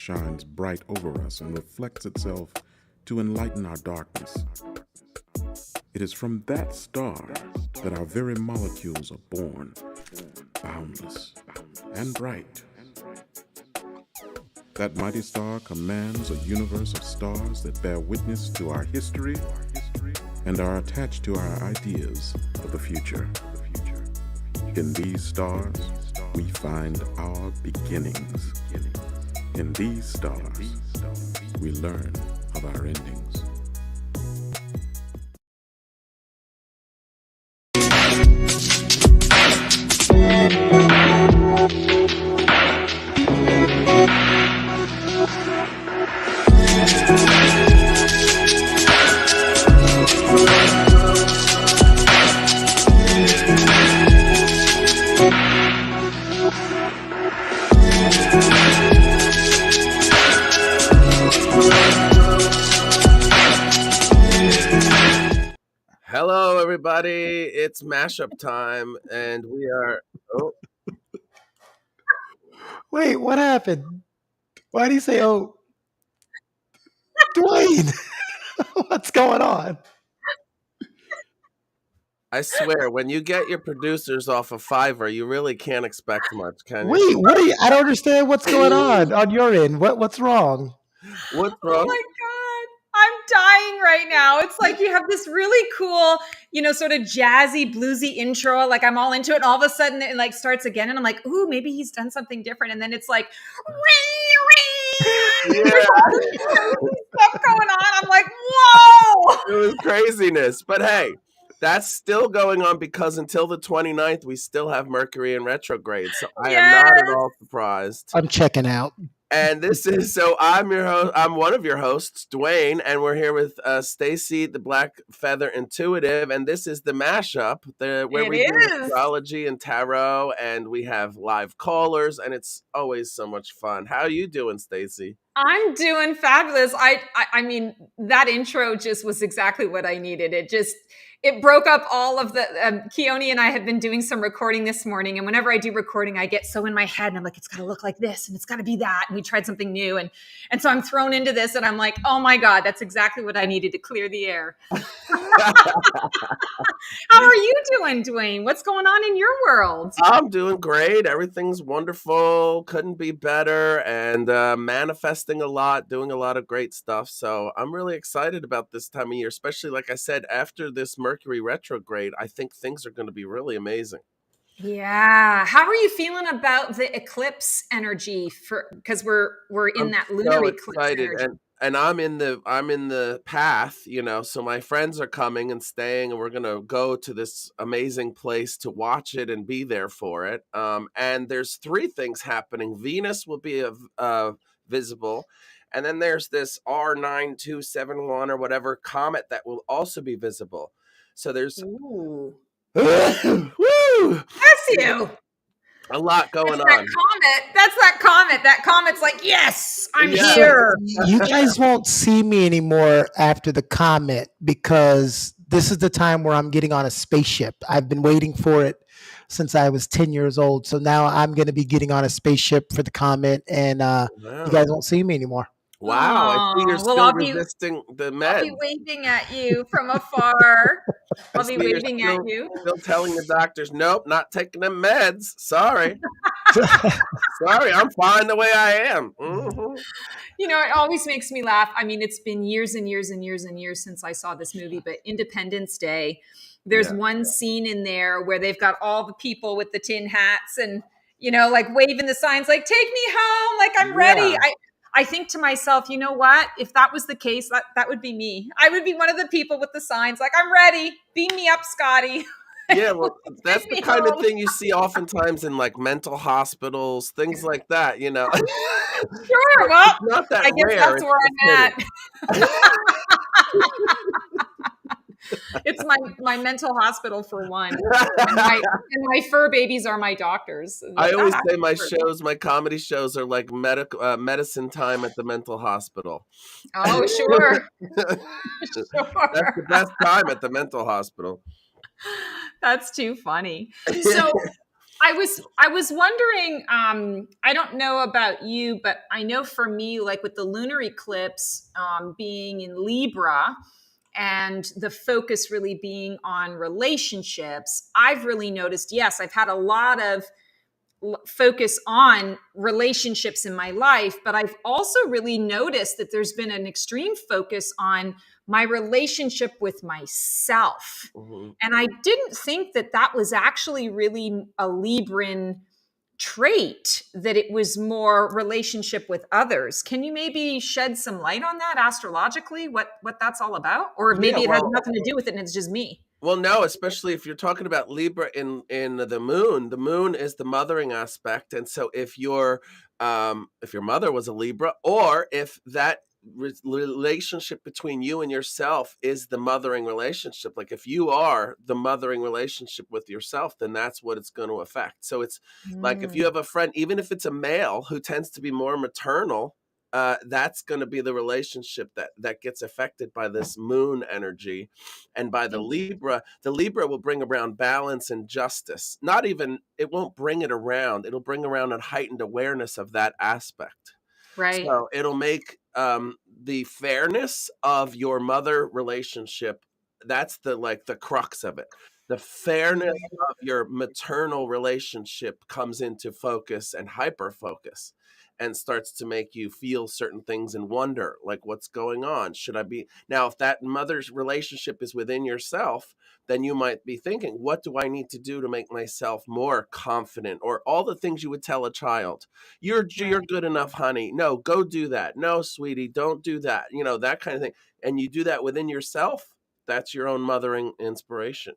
shines bright over us and reflects itself to enlighten our darkness. It is from that star that our very molecules are born, boundless and bright. That mighty star commands a universe of stars that bear witness to our history and are attached to our ideas of the future. In these stars, we find our beginnings. In these stars, we learn of our endings. Hello, everybody. It's Mashup time, and we are. Oh, Wait, what happened? Why do you say, oh, Dwayne? What's going on? I swear, when you get your producers off of Fiverr, you really can't expect much, can you? Wait, what are you? I don't understand what's going on your end. What's wrong? What's Oh wrong? my God. I'm dying right now. It's like you have this really cool, sort of jazzy, bluesy intro. Like I'm all into it. And all of a sudden it like starts again. And I'm like, ooh, maybe he's done something different. And then it's like, Yeah, there's all this crazy stuff going on. I'm like, whoa. it was craziness. But hey, that's still going on because until the 29th, we still have Mercury in retrograde. So I am not at all surprised. I'm checking out. And this is I'm your host. I'm one of your hosts, Dwayne, and we're here with Stacy, the Black Feather Intuitive, and this is the Mashup, where we do astrology and tarot, and we have live callers, and it's always so much fun. How are you doing, Stacy? I'm doing fabulous. I mean, that intro just was exactly what I needed. It broke up all of the, Keone and I have been doing some recording this morning. And whenever I do recording, I get so in my head and I'm like, it's got to look like this and it's got to be that. And we tried something new. And so I'm thrown into this and I'm like, oh my God, that's exactly what I needed to clear the air. How are you doing, Dwayne? What's going on in your world? I'm doing great. Everything's wonderful. Couldn't be better. And manifesting a lot, doing a lot of great stuff. So I'm really excited about this time of year, especially, like I said, after this Mercury retrograde, I think things are going to be really amazing. Yeah. How are you feeling about the eclipse energy because we're in that lunar eclipse energy? And I'm in the path, so my friends are coming and staying, and we're going to go to this amazing place to watch it and be there for it. And there's three things happening. Venus will be visible. And then there's this R9271 or whatever comet that will also be visible. So there's Ooh. Woo! Bless you. A lot going on. That's that comet. That comet's like, yes, I'm here. You guys won't see me anymore after the comet because this is the time where I'm getting on a spaceship. I've been waiting for it since I was 10 years old. So now I'm going to be getting on a spaceship for the comet, and you guys won't see me anymore. Wow, I see you're still resisting the meds. I'll be waving at you from afar. I'll be waving at you. Still telling the doctors, nope, not taking them meds. Sorry. Sorry, I'm fine the way I am. Mm-hmm. It always makes me laugh. I mean, it's been years and years and years and years since I saw this movie, but Independence Day, there's one scene in there where they've got all the people with the tin hats and, like waving the signs like, take me home, like I'm ready. I think to myself, you know what? If that was the case, that would be me. I would be one of the people with the signs like, I'm ready. Beam me up, Scotty. Yeah, well, that's the kind of thing you see oftentimes in like mental hospitals, things like that, Sure. Well, not that I guess rare. that's where I'm at. It's my mental hospital for one. And my fur babies are my doctors. I always say my comedy shows are like medicine time at the mental hospital. Oh, sure. That's the best time at the mental hospital. That's too funny. So I was wondering, I don't know about you, but I know for me, like with the lunar eclipse being in Libra and the focus really being on relationships, I've really noticed, yes, I've had a lot of focus on relationships in my life, but I've also really noticed that there's been an extreme focus on my relationship with myself. Mhm. And I didn't think that that was actually really a Libran trait, that it was more relationship with others. Can you maybe shed some light on that astrologically, what that's all about? Or Yeah, maybe it has well, nothing to do with it and it's just me. well, no, especially if you're talking about Libra in the moon is the mothering aspect, and so if your mother was a Libra, or if that relationship between you and yourself is the mothering relationship, like if you are the mothering relationship with yourself, then that's what it's going to affect. So it's like if you Mm, have a friend, even if it's a male who tends to be more maternal, that's going to be the relationship that gets affected by this moon energy. And by the Libra will bring around balance and justice. Not even, it won't bring it around, it'll bring around a heightened awareness of that aspect. right. So it'll make the fairness of your mother relationship, that's the crux of it. The fairness of your maternal relationship comes into focus and hyper focus and starts to make you feel certain things and wonder, like, what's going on? Should I be now? If that mother's relationship is within yourself, then you might be thinking, what do I need to do to make myself more confident? Or all the things you would tell a child. You're good enough, honey. No, go do that. No, sweetie, don't do that. That kind of thing. And you do that within yourself. That's your own mothering inspiration.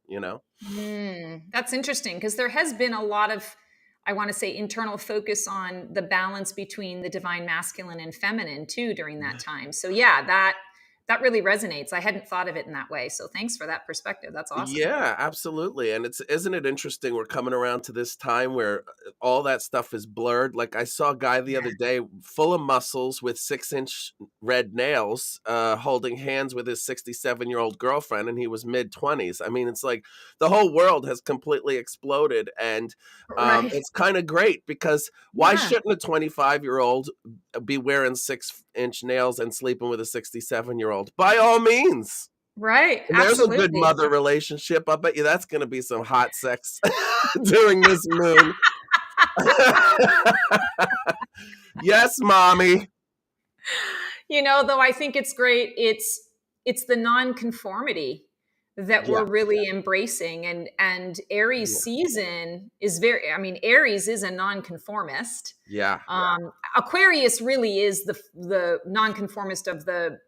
That's interesting because there has been a lot of, I want to say, internal focus on the balance between the divine masculine and feminine too during that time. So yeah, that really resonates. I hadn't thought of it in that way. So thanks for that perspective. That's awesome. Yeah, absolutely. And isn't it interesting? We're coming around to this time where all that stuff is blurred. Like I saw a guy the other day full of muscles with 6-inch red nails, holding hands with his 67-year-old girlfriend, and he was mid-20s. I mean, it's like the whole world has completely exploded. And Right. it's kind of great because why Yeah. shouldn't a 25-year-old be wearing 6-inch nails and sleeping with a 67-year-old? By all means. Right. And there's a good Absolutely. mother relationship. I bet you that's going to be some hot sex during this moon. Yes, mommy. Though I think it's great, it's the nonconformity that Yeah, we're really embracing. And Aries yeah, season is very, I mean, Aries is a nonconformist. yeah, Aquarius really is the nonconformist of the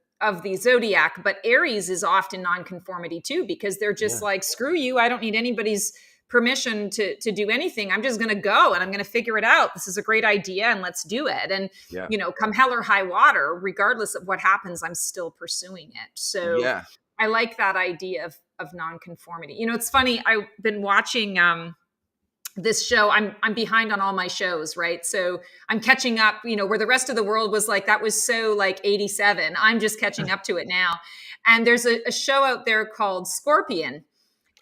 zodiac, but Aries is often nonconformity too, because they're just yeah, like, screw you, I don't need anybody's permission to do anything. I'm just going to go and I'm going to figure it out. This is a great idea and let's do it. And yeah, come hell or high water, regardless of what happens, I'm still pursuing it. So yeah. I like that idea of nonconformity. It's funny. I've been watching this show. I'm behind on all my shows, right? So I'm catching up, where the rest of the world was like, that was so like 87. I'm just catching up to it now. And there's a show out there called Scorpion.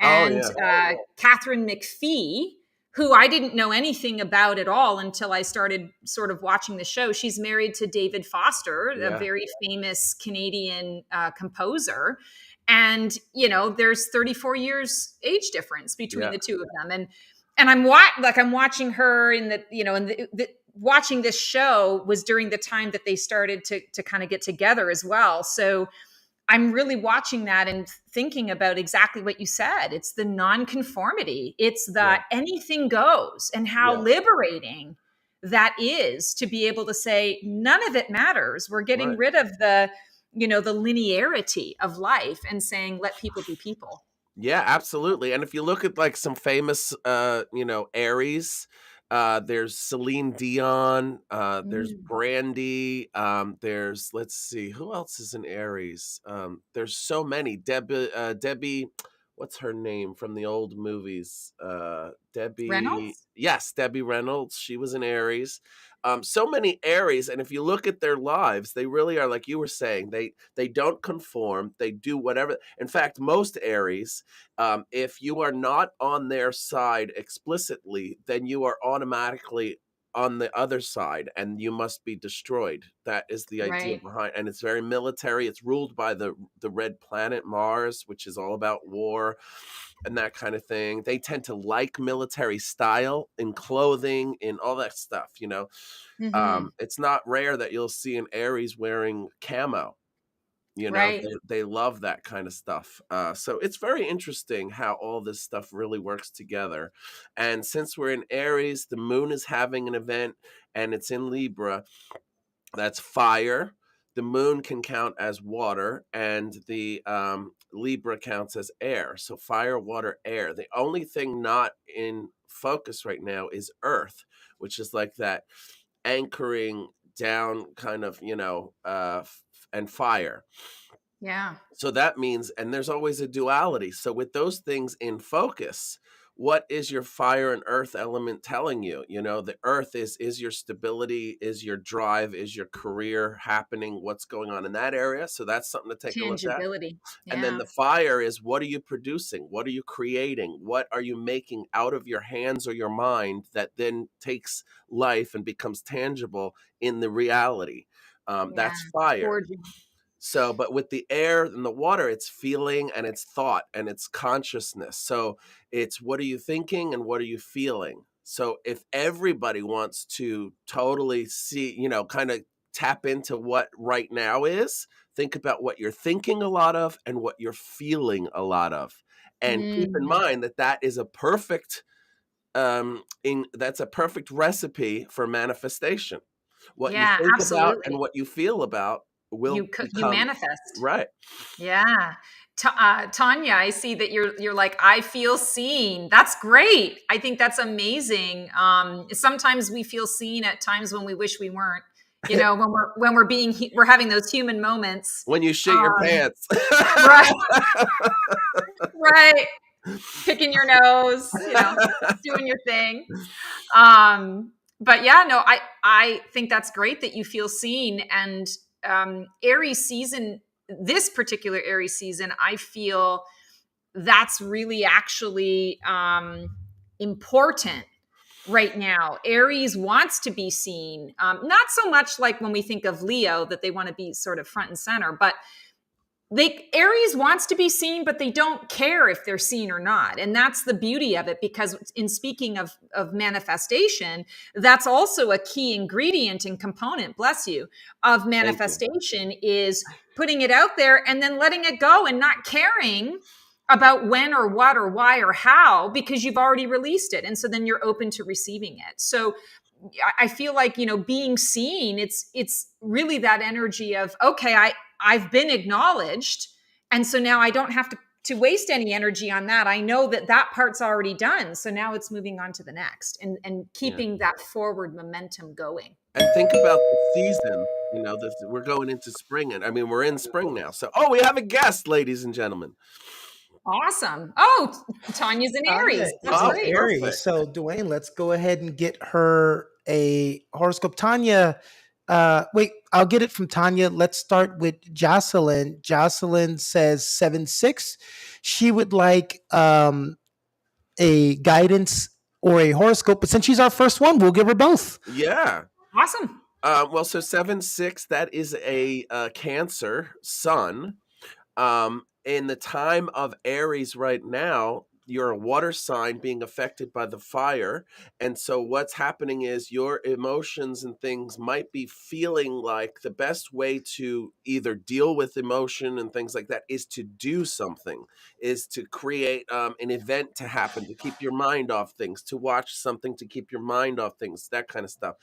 Oh, And yeah, Catherine McPhee, who I didn't know anything about at all until I started sort of watching the show. She's married to David Foster, a yeah, very famous Canadian composer. And, there's 34 years age difference between yeah, the two of them. And I'm watching her in watching this show was during the time that they started to kind of get together as well. So I'm really watching that and thinking about exactly what you said. It's the nonconformity. It's yeah, the anything goes, and how yeah. liberating that is to be able to say none of it matters. We're getting Right. rid of the linearity of life and saying let people be people. Yeah, absolutely. And if you look at like some famous Aries, there's Celine Dion, there's Mm. Brandy, there's, let's see, who else is an Aries? There's so many. Debbie, what's her name from the old movies? Debbie, Reynolds? yes, Debbie Reynolds. She was an Aries. So many Aries, and if you look at their lives, they really are, like you were saying, they don't conform. They do whatever. In fact, most Aries, if you are not on their side explicitly, then you are automatically on the other side, and you must be destroyed. That is the idea Right. behind, and it's very military. It's ruled by the red planet Mars, which is all about war and that kind of thing. They tend to like military style in clothing, in all that stuff, you know. Hmm. It's not rare that you'll see an Aries wearing camo. You know, Right. they love that kind of stuff. So it's very interesting how all this stuff really works together. And since we're in Aries, the moon is having an event and it's in Libra. That's fire. The moon can count as water, and the Libra counts as air. So fire, water, air. The only thing not in focus right now is Earth, which is like that anchoring down kind of, and fire. Yeah. So that means, and there's always a duality. So with those things in focus, what is your fire and earth element telling you? You know, the earth is your stability, is your drive, is your career happening, what's going on in that area. So that's something to take a look at. Tangibility. And then Yeah. the fire is, what are you producing? What are you creating? What are you making out of your hands or your mind that then takes life and becomes tangible in the reality? Yeah. That's fire. Forging. So, but with the air and the water, it's feeling and it's thought and it's consciousness. So it's, what are you thinking and what are you feeling? So if everybody wants to totally see, kind of tap into what right now is, think about what you're thinking a lot of and what you're feeling a lot of. And keep in Mm. mind that that is a perfect that's a perfect recipe for manifestation. What you Yeah, think about and absolutely. what you feel about will You become manifest. right. Yeah. Tanya, I see that you're like, I feel seen. That's great. I think that's amazing. Sometimes we feel seen at times when we wish we weren't. You know, we're having those human moments. When you shit your Um, pants. right, right. Picking your nose, doing your thing. But yeah, no, I think that's great that you feel seen. And Aries season, this particular Aries season, I feel that's really actually important right now. Aries wants to be seen, not so much like when we think of Leo that they want to be sort of front and center, but Aries wants to be seen, but they don't care if they're seen or not. And that's the beauty of it, because in speaking of manifestation, that's also a key ingredient and component, bless you, of Thank you. manifestation is putting it out there and then letting it go and not caring about when or what or why or how, because you've already released it. And so then you're open to receiving it. So I feel like, being seen, it's really that energy of, okay, I've been acknowledged. And so now I don't have to waste any energy on that. I know that that part's already done. So now it's moving on to the next and Yeah. keeping that forward momentum going. And think about the season. We're going into spring, and I mean, we're in spring now. So, we have a guest, ladies and gentlemen. Awesome. Oh, Tanya's in Tanya Aries. That's is an great. Aries. Perfect. So, Dwayne, let's go ahead and get her a horoscope. Tanya, wait, I'll get it from Tanya. Let's start with Jocelyn. Jocelyn says 7-6. She would like a guidance or a horoscope, but since she's our first one, we'll give her both. Yeah. Awesome. Well, so 7-6, that is a Cancer sun. In the time of Aries right now, you're a water sign being affected by the fire. And so what's happening is your emotions and things might be feeling like the best way to either deal with emotion and things like that is to do something, is to create an event to happen, to keep your mind off things, to watch something to keep your mind off things, that kind of stuff.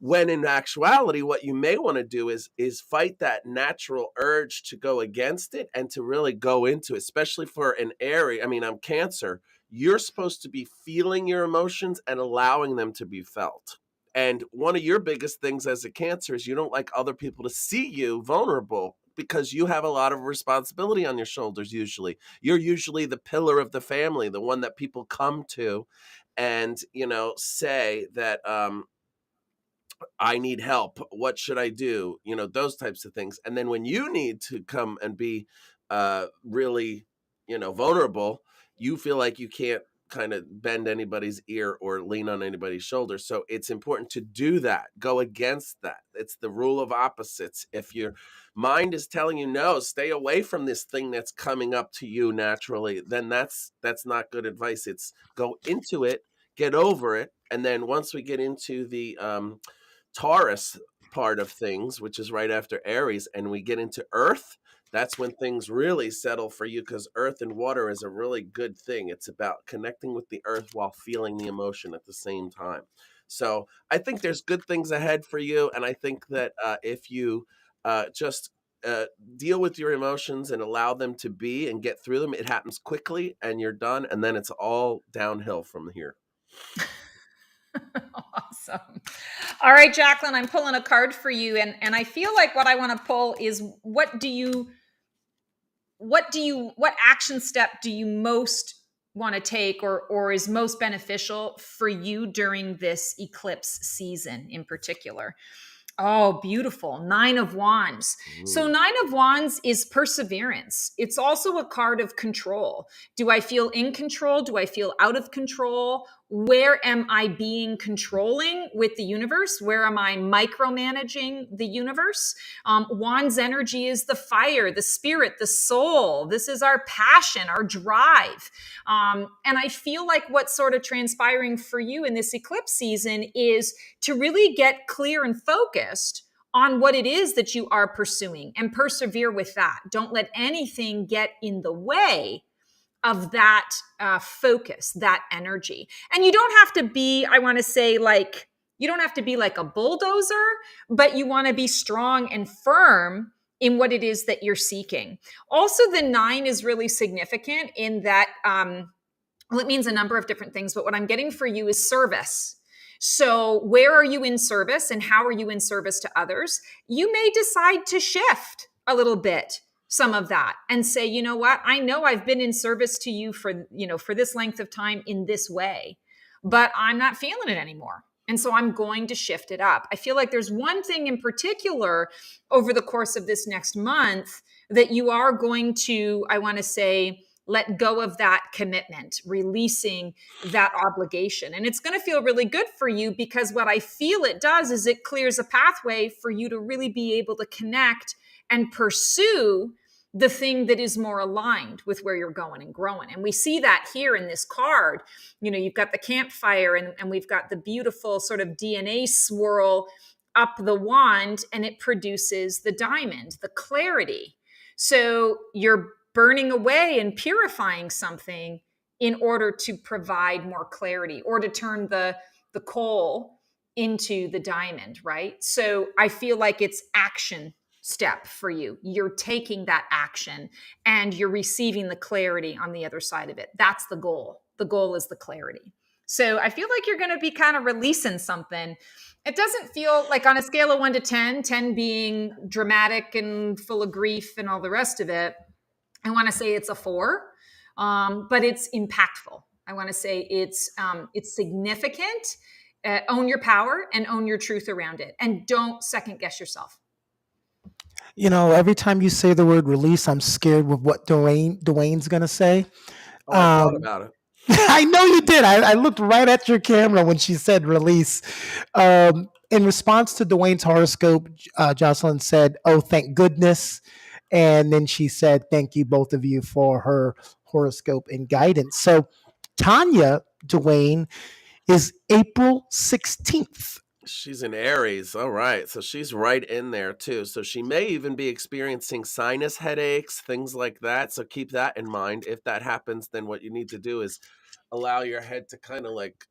When in actuality, what you may want to do is fight that natural urge to go against it and to really go into it, especially for an Aries. I mean, I'm Cancer. You're supposed to be feeling your emotions and allowing them to be felt. And one of your biggest things as a Cancer is you don't like other people to see you vulnerable, because you have a lot of responsibility on your shoulders. Usually, you're usually the pillar of the family, the one that people come to and say that I need help. What should I do? You know, those types of things. And then when you need to come and be really, you know, vulnerable, you feel like you can't kind of bend anybody's ear or lean on anybody's shoulder. So it's important to do that. Go against that. It's the rule of opposites. If your mind is telling you no, stay away from this thing that's coming up to you naturally, then that's not good advice. It's go into it, get over it, and then once we get into the Taurus part of things, which is right after Aries, and we get into Earth, that's when things really settle for you, because Earth and water is a really good thing. It's about connecting with the Earth while feeling the emotion at the same time. So I think there's good things ahead for you. And I think that if you just deal with your emotions and allow them to be and get through them, it happens quickly and you're done. And then it's all downhill from here. Awesome. All right, Jacqueline, I'm pulling a card for you. And I feel like what I want to pull is what action step do you most want to take or is most beneficial for you during this eclipse season in particular? Oh, beautiful. 9 of Wands. So 9 of Wands is perseverance. It's also a card of control. Do I feel in control? Do I feel out of control? Where am I being controlling with the universe? Where am I micromanaging the universe? Wands energy is the fire, the spirit, the soul. This is our passion, our drive. And I feel like what's sort of transpiring for you in this eclipse season is to really get clear and focused on what it is that you are pursuing and persevere with that. Don't let anything get in the way of that focus, that energy. And you don't have to be, I want to say, like, you don't have to be like a bulldozer, but you want to be strong and firm in what it is that you're seeking. Also, the 9 is really significant in that, well, it means a number of different things, but what I'm getting for you is service. So where are you in service and how are you in service to others? You may decide to shift a little bit some of that and say, you know what, I know I've been in service to you for this length of time in this way, but I'm not feeling it anymore. And so I'm going to shift it up. I feel like there's one thing in particular over the course of this next month that you are going to, I want to say, let go of that commitment, releasing that obligation. And it's going to feel really good for you because what I feel it does is it clears a pathway for you to really be able to connect and pursue the thing that is more aligned with where you're going and growing. And we see that here in this card. You know, you've got the campfire and we've got the beautiful sort of DNA swirl up the wand, and it produces the diamond, the clarity. So you're burning away and purifying something in order to provide more clarity or to turn the coal into the diamond, right? So I feel like it's action step for you. You're taking that action and you're receiving the clarity on the other side of it. That's the goal. The goal is the clarity. So I feel like you're going to be kind of releasing something. It doesn't feel like, on a scale of 1 to 10, 10 being dramatic and full of grief and all the rest of it, I want to say it's a 4, but it's impactful. I want to say it's significant. Own your power and own your truth around it, and don't second guess yourself. You know, every time you say the word release, I'm scared with what Dwayne's going to say. Oh, I thought about it. I know you did. I looked right at your camera when she said release. In response to Dwayne's horoscope, Jocelyn said, "Oh, thank goodness." And then she said, "Thank you, both of you, for her horoscope and guidance." So Tanya, Dwayne, is April 16th. She's in Aries. All right. So she's right in there too. So she may even be experiencing sinus headaches, things like that. So keep that in mind. If that happens, then what you need to do is allow your head to kind of like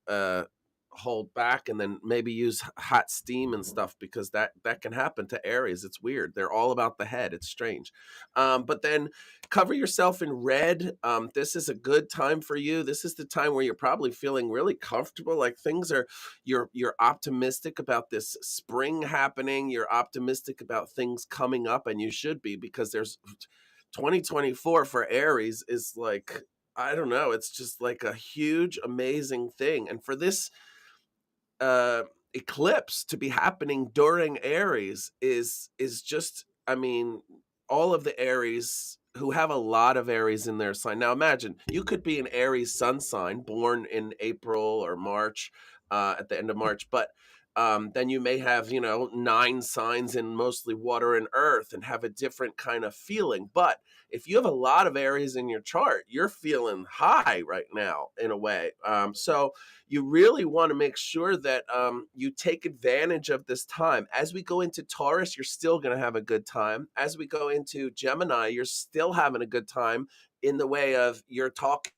hold back and then maybe use hot steam and stuff, because that can happen to Aries. It's weird. They're all about the head. It's strange. But then cover yourself in red. This is a good time for you. This is the time where you're probably feeling really comfortable. Like things are, you're optimistic about this spring happening. You're optimistic about things coming up, and you should be, because there's 2024 for Aries is like, I don't know. It's just like a huge, amazing thing. And for this eclipse to be happening during Aries is just, I mean, all of the Aries who have a lot of Aries in their sign. Now imagine you could be an Aries sun sign, born in April or March, at the end of March, but then you may have, 9 signs in mostly water and earth and have a different kind of feeling. But if you have a lot of Aries in your chart, you're feeling high right now in a way. So you really want to make sure that you take advantage of this time. As we go into Taurus, you're still going to have a good time. As we go into Gemini, you're still having a good time in the way of you're talking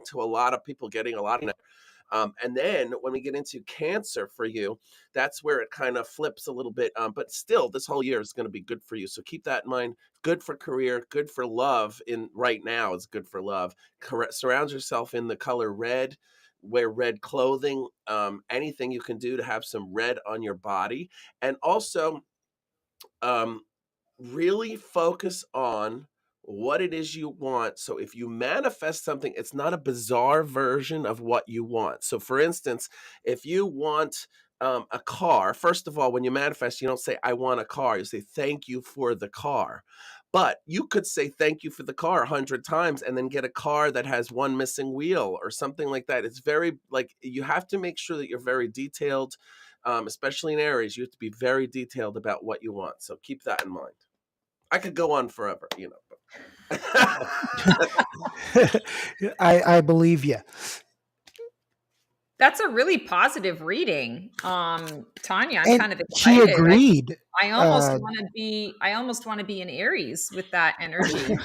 to a lot of people, getting a lot of and then when we get into Cancer for you, that's where it kind of flips a little bit. But still, this whole year is going to be good for you. So keep that in mind. Good for career, good for love. In right now, is good for love. Surround yourself in the color red. Wear red clothing. Anything you can do to have some red on your body, and also um, really focus on what it is you want. So if you manifest something, it's not a bizarre version of what you want. So for instance, if you want a car, first of all, when you manifest, you don't say, I want a car. You say, thank you for the car. But you could say thank you for the car 100 times and then get a car that has one missing wheel or something like that. It's very, like, you have to make sure that you're very detailed, especially in Aries. You have to be very detailed about what you want. So keep that in mind. I could go on forever, I believe you. That's a really positive reading. Tanya, I'm And kind of she excited. agreed. I almost want to be in Aries with that energy.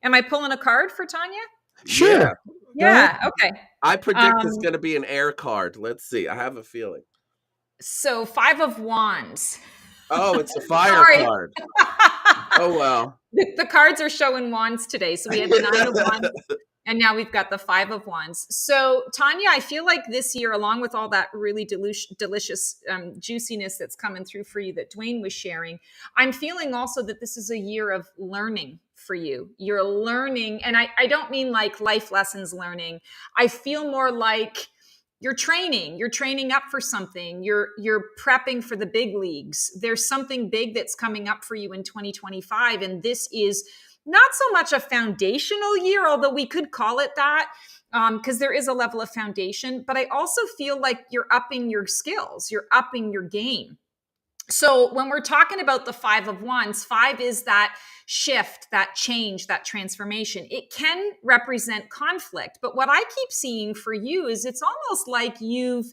Am I pulling a card for Tanya? Sure. Yeah. Okay. I predict it's going to be an air card. Let's see. I have a feeling. So 5 of Wands. Oh, it's a fire Sorry. card. Oh, well. The cards are showing wands today. So we had the 9 of Wands, and now we've got the 5 of Wands. So Tanya, I feel like this year, along with all that really delicious juiciness that's coming through for you that Dwayne was sharing, I'm feeling also that this is a year of learning for you. You're learning, and I don't mean like life lessons learning. I feel more like you're training up for something. You're prepping for the big leagues. There's something big that's coming up for you in 2025. And this is not so much a foundational year, although we could call it that, because there is a level of foundation. But I also feel like you're upping your skills. You're upping your game. So when we're talking about the 5 of Wands, 5 is that shift, that change, that transformation. It can represent conflict. But what I keep seeing for you is it's almost like you've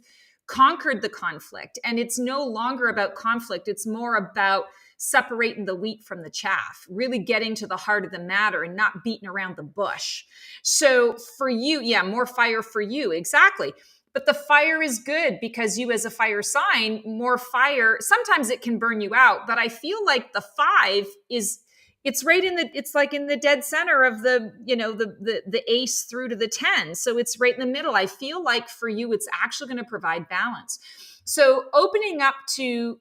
conquered the conflict, and it's no longer about conflict. It's more about separating the wheat from the chaff, really getting to the heart of the matter and not beating around the bush. So for you, yeah, more fire for you. Exactly. But the fire is good because you, as a fire sign, more fire, sometimes it can burn you out. But I feel like the 5 is, it's right in the, it's like in the dead center of the, the ace through to the 10. So it's right in the middle. I feel like for you, it's actually going to provide balance. So opening up to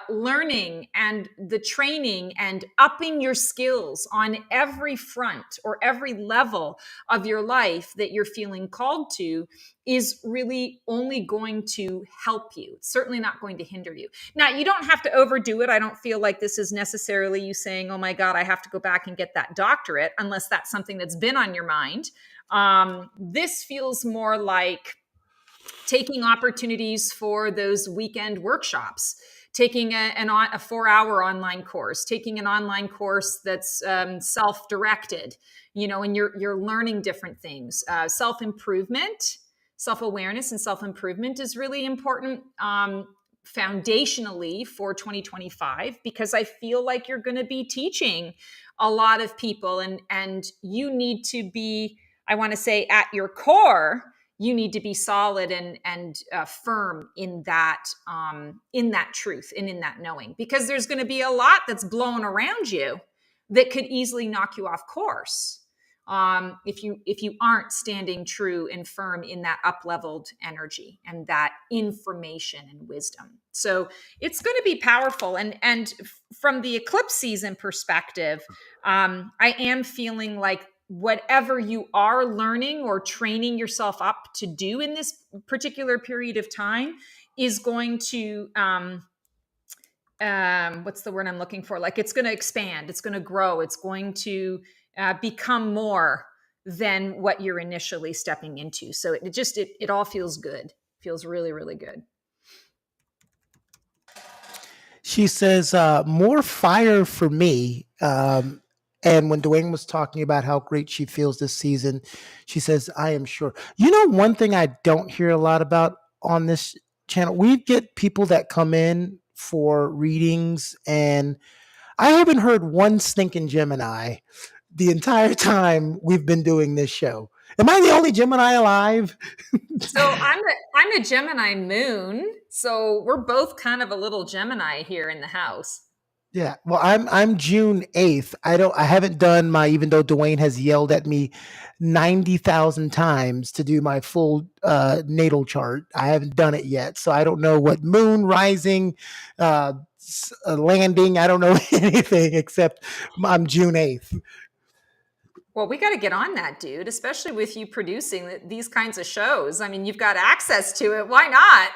learning and the training and upping your skills on every front or every level of your life that you're feeling called to is really only going to help you. It's certainly not going to hinder you. Now, you don't have to overdo it. I don't feel like this is necessarily you saying, oh my God, I have to go back and get that doctorate, unless that's something that's been on your mind. This feels more like taking opportunities for those weekend workshops, taking a 4-hour online course, taking an online course that's self-directed, and you're learning different things. Self-improvement, self-awareness and self-improvement is really important foundationally for 2025, because I feel like you're going to be teaching a lot of people, and you need to be, I want to say, at your core, you need to be solid and firm in that truth and in that knowing, because there's going to be a lot that's blowing around you that could easily knock you off course if you aren't standing true and firm in that up-leveled energy and that information and wisdom. So it's going to be powerful. And from the eclipse season perspective, I am feeling like whatever you are learning or training yourself up to do in this particular period of time is going to what's the word I'm looking for? Like, it's going to expand, it's going to grow, it's going to become more than what you're initially stepping into. So it all feels good. Feels really, really good. She says, more fire for me. And when Dwayne was talking about how great she feels this season, she says, I am sure. You know, one thing I don't hear a lot about on this channel, we get people that come in for readings, and I haven't heard one stinking Gemini the entire time we've been doing this show. Am I the only Gemini alive? So I'm a Gemini moon. So we're both kind of a little Gemini here in the house. Yeah, well, I'm June 8th. I haven't done my, even though Dwayne has yelled at me 90,000 times to do my full natal chart. I haven't done it yet, so I don't know what moon rising, landing. I don't know anything except I'm June 8th. Well, we got to get on that, dude, especially with you producing these kinds of shows. I mean, you've got access to it. Why not?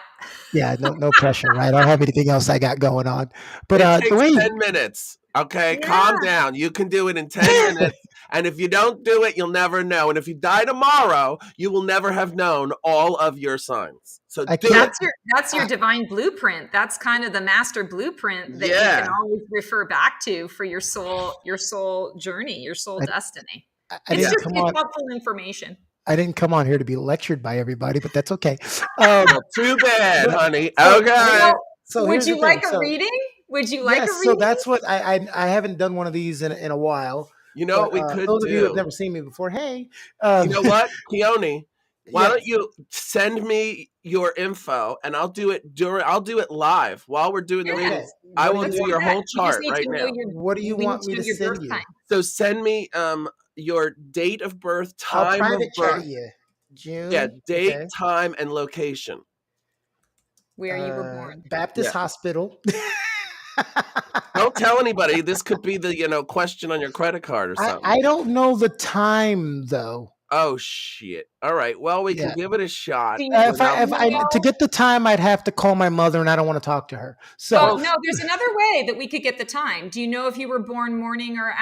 Yeah, no pressure, right? I don't have anything else I got going on. But it takes Dwayne, 10 minutes. Okay, Yeah. calm down. You can do it in 10 minutes. And if you don't do it, you'll never know. And if you die tomorrow, you will never have known all of your signs. So do it. That's your divine blueprint. That's kind of the master blueprint that you can always refer back to for your soul journey, your soul destiny. It's helpful information. I didn't come on here to be lectured by everybody, but that's okay. Too bad, honey. Okay. So would you like a reading? Would you like a reading? So that's what I haven't done one of these in a while. You know what we could those do? Of you who have never seen me before, hey. You know what, Keone? Why don't you send me your info and I'll do it live while we're doing the readings. I will do your whole chart right now. What do you want me to send you? So send me your date of birth, time of birth. June. Yeah, date, time, and location. Where you were born. Baptist Hospital. Don't tell anybody. This could be the question on your credit card or something. I don't know the time though. Oh shit! All right. Well, we can give it a shot. To get the time, I'd have to call my mother, and I don't want to talk to her. So no, there's another way that we could get the time. Do you know if you were born morning or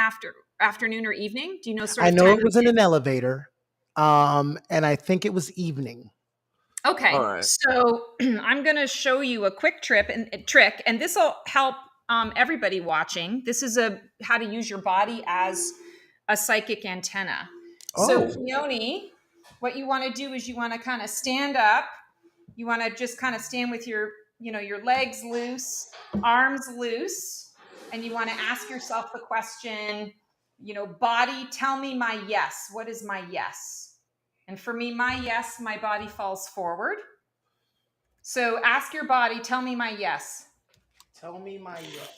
afternoon or evening? Do you know? I know it was in an elevator, and I think it was evening. Okay, right. So I'm going to show you a quick trick, and this will help everybody watching. This is how to use your body as a psychic antenna. So Keone, what you want to do is you want to kind of stand up. You want to just kind of stand with your legs loose, arms loose, and you want to ask yourself the question, body, tell me my yes. What is my yes? And for me, my yes, my body falls forward. So ask your body, tell me my yes. Tell me my yes.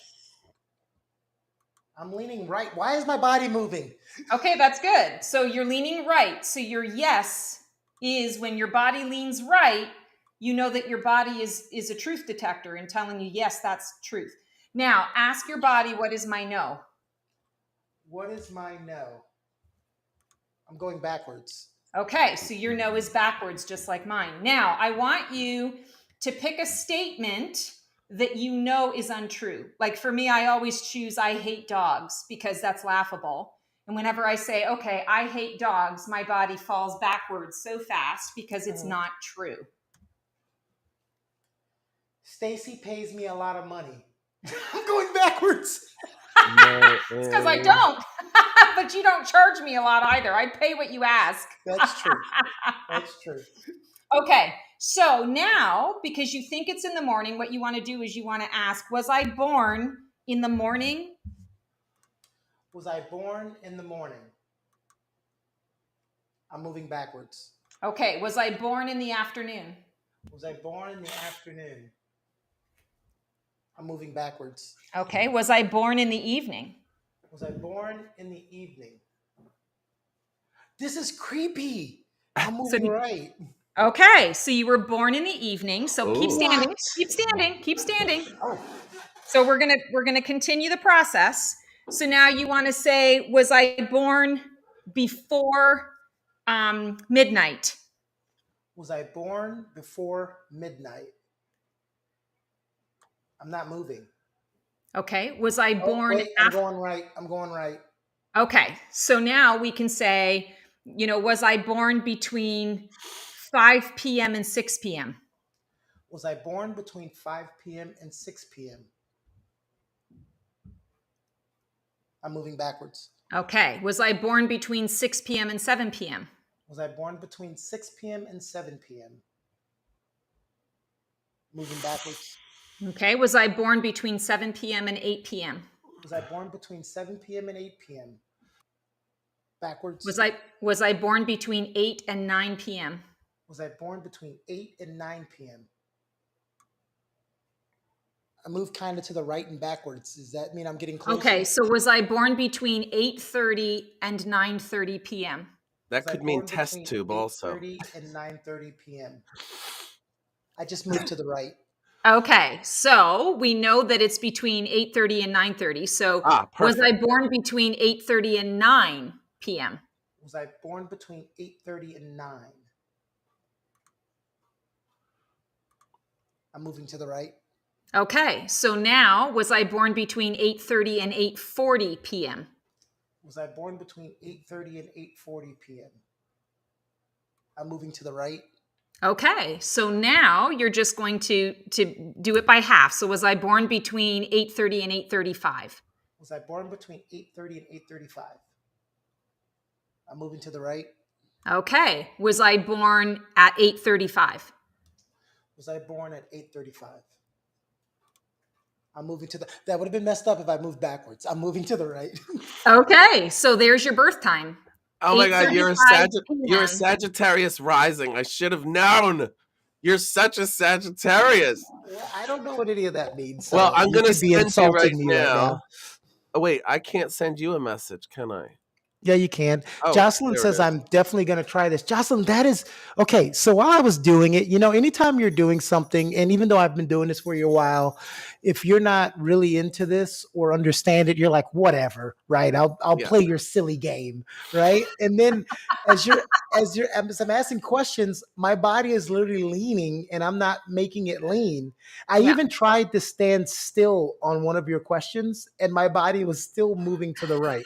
I'm leaning right. Why is my body moving? Okay, that's good. So you're leaning right. So your yes is when your body leans right, you know that your body is a truth detector and telling you, yes, that's truth. Now, ask your body, what is my no? What is my no? I'm going backwards. Okay, so your no is backwards, just like mine. Now, I want you to pick a statement that you know is untrue. Like for me, I always choose I hate dogs because that's laughable. And whenever I say, okay, I hate dogs, my body falls backwards so fast because it's not true. Stacy pays me a lot of money. I'm going backwards. It's because I don't. But you don't charge me a lot either. I pay what you ask. That's true. That's true. Okay. So now, because you think it's in the morning, what you want to do is you want to ask, was I born in the morning? Was I born in the morning? I'm moving backwards. Okay. Was I born in the afternoon? Was I born in the afternoon? I'm moving backwards. Okay. Was I born in the evening? Was I born in the evening? This is creepy. I'm moving right. Okay, so you were born in the evening. So keep standing, keep standing, keep standing. Oh. So we're gonna continue the process. So now you want to say, was I born before midnight? Was I born before midnight? I'm not moving. Okay. Was I Oh, born wait, I'm after? going right. I'm going right. Okay. So now we can say, was I born between 5 p.m. and 6 p.m.? Was I born between 5 p.m. and 6 p.m.? I'm moving backwards. Okay. Was I born between 6 p.m. and 7 p.m.? Was I born between 6 p.m. and 7 p.m.? Moving backwards. Okay. Was I born between 7 p.m. and 8 p.m.? Was I born between 7 p.m. and 8 p.m.? Backwards. Was I born between 8 and 9 p.m.? Was I born between 8 and 9 p.m.? I moved kind of to the right and backwards. Does that mean I'm getting closer? Okay, so was I born between 8:30 and 9:30 p.m.? That could mean test tube also. 8:30 and 9:30 p.m. I just moved to the right. Okay, so we know that it's between 8:30 and 9:30. So was I born between 8:30 and 9 p.m.? Was I born between 8:30 and 9? I'm moving to the right. Okay, so now was I born between 8:30 and 8:40 p.m.? Was I born between 8:30 and 8:40 p.m.? I'm moving to the right. Okay, so now you're just going to do it by half. So was I born between 8:30 and 8:35? Was I born between 8:30 and 8:35? I'm moving to the right. Okay, was I born at 8:35? Was I born at 8:35? I'm moving to the. That would have been messed up if I moved backwards. I'm moving to the right. Okay, so there's your birth time. Oh my God, you're a Sagittarius rising. I should have known. You're such a Sagittarius. Well, I don't know what any of that means. So well, I'm going to be insulting me right now. Oh, wait, I can't send you a message, can I? Yeah, you can. Jocelyn says, I'm definitely going to try this. Jocelyn, that is okay. So while I was doing it, anytime you're doing something, and even though I've been doing this for you a while, if you're not really into this or understand it, you're like, whatever, right? I'll play your silly game, right? And then as I'm asking questions, my body is literally leaning and I'm not making it lean. I even tried to stand still on one of your questions and my body was still moving to the right.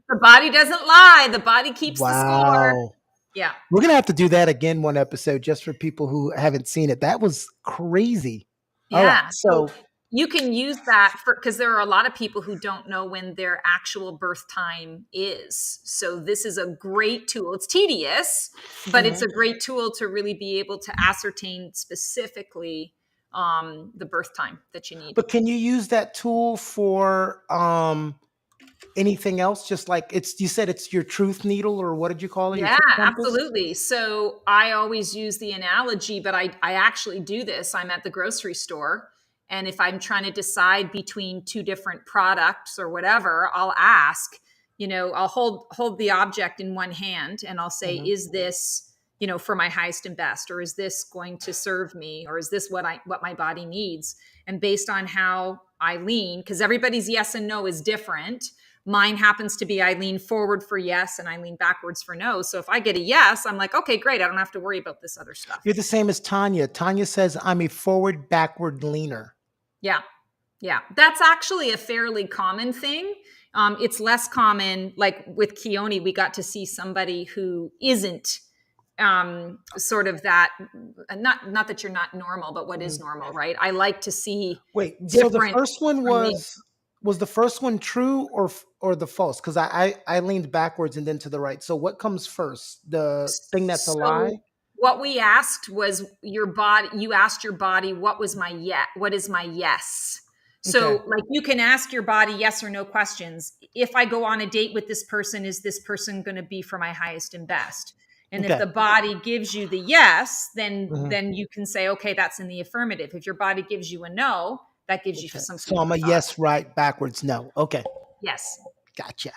The body doesn't lie. The body keeps the score. Yeah. We're going to have to do that again one episode just for people who haven't seen it. That was crazy. Yeah. All right, so you can use that because there are a lot of people who don't know when their actual birth time is. So this is a great tool. It's tedious, but it's a great tool to really be able to ascertain specifically the birth time that you need. But can you use that tool for anything else? Just like you said it's your truth needle, or what did you call it? Yeah, absolutely. So I always use the analogy, but I actually do this. I'm at the grocery store, and if I'm trying to decide between two different products or whatever, I'll ask, I'll hold the object in one hand and I'll say, is this, for my highest and best, or is this going to serve me, or is this what my body needs? And based on how I lean, because everybody's yes and no is different. Mine happens to be I lean forward for yes and I lean backwards for no. So if I get a yes, I'm like, okay, great. I don't have to worry about this other stuff. You're the same as Tanya. Tanya says, I'm a forward backward leaner. Yeah. Yeah. That's actually a fairly common thing. It's less common. Like with Keone, we got to see somebody who isn't sort of that, not that you're not normal, but what is normal, right? I like to see. Wait, so the first one was the first one true or the false? Because I leaned backwards and then to the right. So what comes first? The thing that's a lie? What we asked was your body. You asked your body, what is my yes? So like you can ask your body yes or no questions. If I go on a date with this person, is this person going to be for my highest and best? And if the body gives you the yes, then you can say, okay, that's in the affirmative. If your body gives you a no, that gives you some. So I'm a yes, right, backwards, no. Okay. Yes. Gotcha.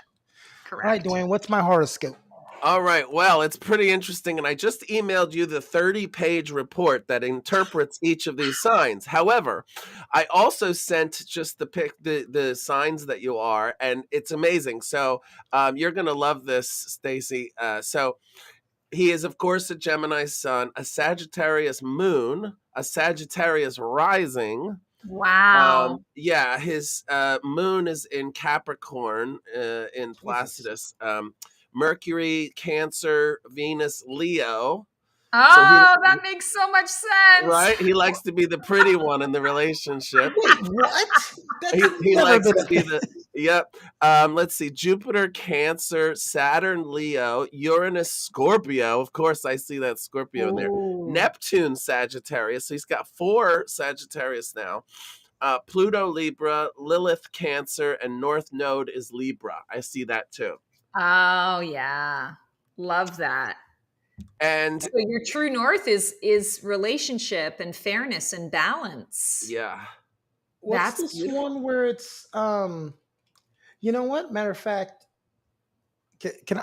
Correct. All right, Dwayne, what's my horoscope? All right. Well, it's pretty interesting. And I just emailed you the 30-page report that interprets each of these signs. However, I also sent just the signs that you are, and it's amazing. So you're gonna love this, Stacy. So he is, of course, a Gemini sun, a Sagittarius moon, a Sagittarius rising. Wow. Yeah, his moon is in Capricorn, in Jesus. Placidus. Mercury, Cancer, Venus, Leo. So he Oh, that makes so much sense. right, he likes to be the pretty one in the relationship. Wait, what? That's He never likes been to be a. the yep. Let's see, Jupiter, Cancer, Saturn, Leo, Uranus, Scorpio. Of course, I see that Scorpio in there. Ooh. Neptune, Sagittarius. So he's got 4 Sagittarius now. Pluto, Libra, Lilith, Cancer, and North Node is Libra. I see that too. Oh yeah. Love that. And So your true north is relationship and fairness and balance. yeah, What's That's this beautiful. one where it's you know what? Matter of fact,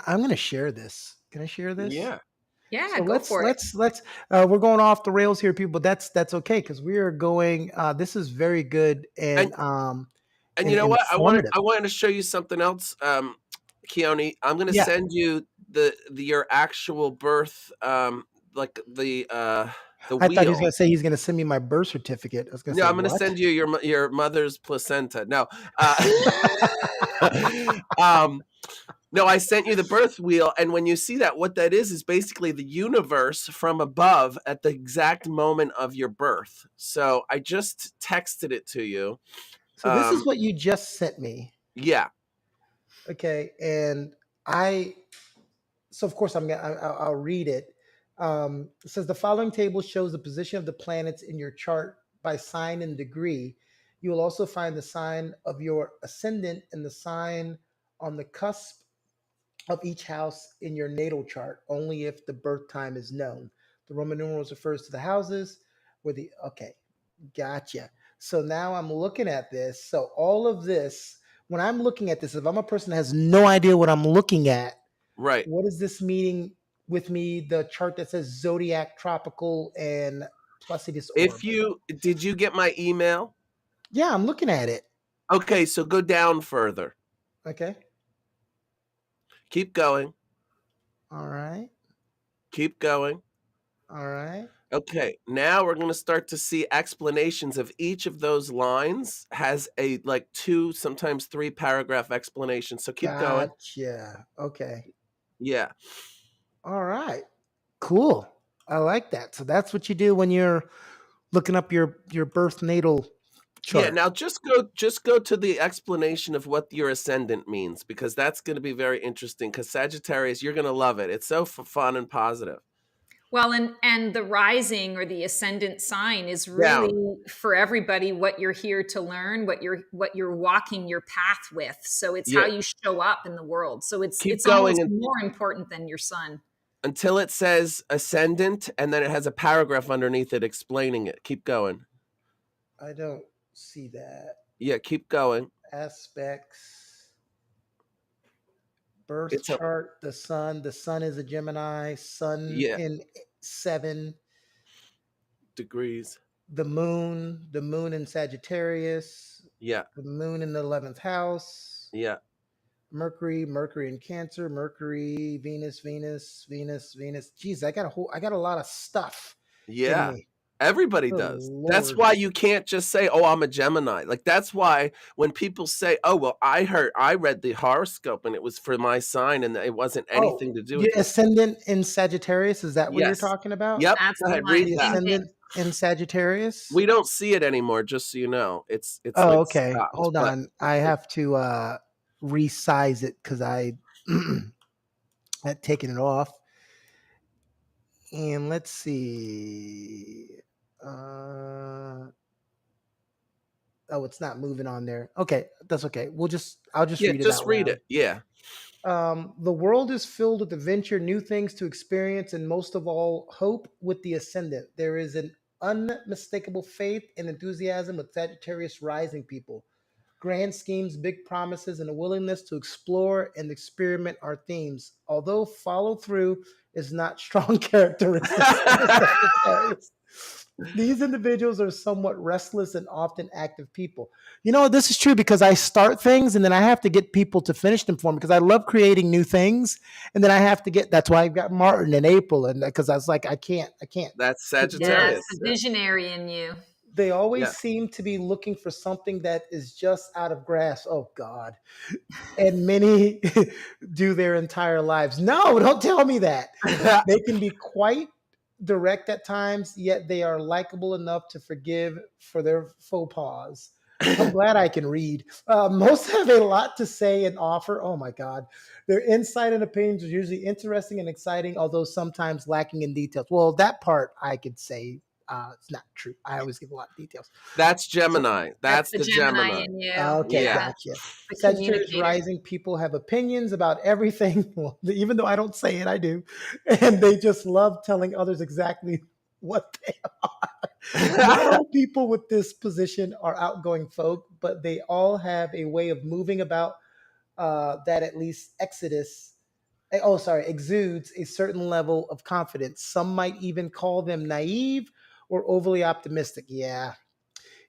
I'm going to share this. Can I share this? yeah. Yeah, So go let's for it. let's we're going off the rails here, people. That's okay because we are going. This is very good And and and you know what? informative. I wanted to show you something else, Keone. I'm gonna Yeah, send you the your actual birth, like the I thought he was going wheel. to say he's going to send me my birth certificate. I was going to No, say I'm gonna what? send you your mother's placenta. No, um, no, I sent you the birth wheel, and when you see that, what that is basically the universe from above at the exact moment of your birth. So I just texted it to you. So this is Um, what you just sent me. yeah, Okay, and I so of course I'll read it. It says the following table shows the position of the planets in your chart by sign and degree. You will also find the sign of your ascendant and the sign on the cusp of each house in your natal chart, only if the birth time is known. The Roman numerals refers to the houses where the okay, gotcha. So now I'm looking at this. So all of this, when I'm looking at this, if I'm a person that has no idea what I'm looking at, right. what is this meeting with me? The chart that says zodiac, tropical, and Placidus orb. If you did you get my email? Yeah, I'm looking at it. Okay, so go down further. Okay. Keep going. All right. Keep going. All right. Okay, now we're going to start to see explanations of each of those lines has a like 2, sometimes 3 paragraph explanation. So keep going. Gotcha. Okay. Yeah. All right. Cool. I like that. So that's what you do when you're looking up your birth natal Yeah, chart. now just go to the explanation of what your ascendant means because that's going to be very interesting cuz Sagittarius you're going to love it. It's so fun and positive. Well, and the rising or the ascendant sign is Down. really for everybody what you're here to learn, what you're walking your path with. So it's how Yeah, you show up in the world. So keep it's going almost more important than your sun. until it says ascendant and then it has a paragraph underneath it explaining it. Keep going. I don't see that. Yeah, keep going. Aspects, birth It's a chart, the sun. The sun is a Gemini, sun yeah, in 7. degrees. The moon in Sagittarius, Yeah, the moon in the 11th house, yeah, Mercury in Cancer, Mercury, Venus. Jeez, I got a lot of stuff in yeah. me. Everybody Good does. That's Lord. why you can't just say, "Oh, I'm a Gemini." Like that's why when people say, "Oh, well, I read the horoscope and it was for my sign and it wasn't Oh, anything to do your with it." ascendant in Sagittarius, is that what you're Yes. talking about? Yep. That's Go the ahead, one. read The that. Same thing. ascendant in Sagittarius? We don't see it anymore, just so you know. It's Oh, like okay. stopped, Hold but on. I have to resize it because I had taken it off. And let's see. Uh, oh, it's not moving on there. Okay, that's okay. I'll just yeah, read it just out read loud. it. Yeah. The world is filled with adventure, new things to experience, and most of all, hope with the ascendant. There is an unmistakable faith and enthusiasm with Sagittarius rising people. Grand schemes, big promises, and a willingness to explore and experiment are themes. Although follow through is not strong characteristics of the Sagittarius. These individuals are somewhat restless and often active people. You know, this is true because I start things and then I have to get people to finish them for me because I love creating new things. And then I have to get, that's why I've got Martin and April. And because I was like, I can't That's keep going. Yes, Sagittarius. the visionary in you. They always Yeah. seem to be looking for something that is just out of grasp. Oh, God. And many do their entire lives. No, don't tell me that. They can be quite direct at times, yet they are likable enough to forgive for their faux pas. I'm glad I can read. Most have a lot to say and offer. Oh my God. Their insight and opinions are usually interesting and exciting, although sometimes lacking in details. Well, that part I could say it's not true. I always give a lot of details. That's So, Gemini. That's That's the the Gemini Gemini. in you. okay, Yeah. gotcha. The Sagittarius communicator. rising people have opinions about everything. Well, even though I don't say it, I do. And they just love telling others exactly what they are. Not all people with this position are outgoing folk, but they all have a way of moving about that at least exudes a certain level of confidence. Some might even call them naive or overly optimistic. Yeah,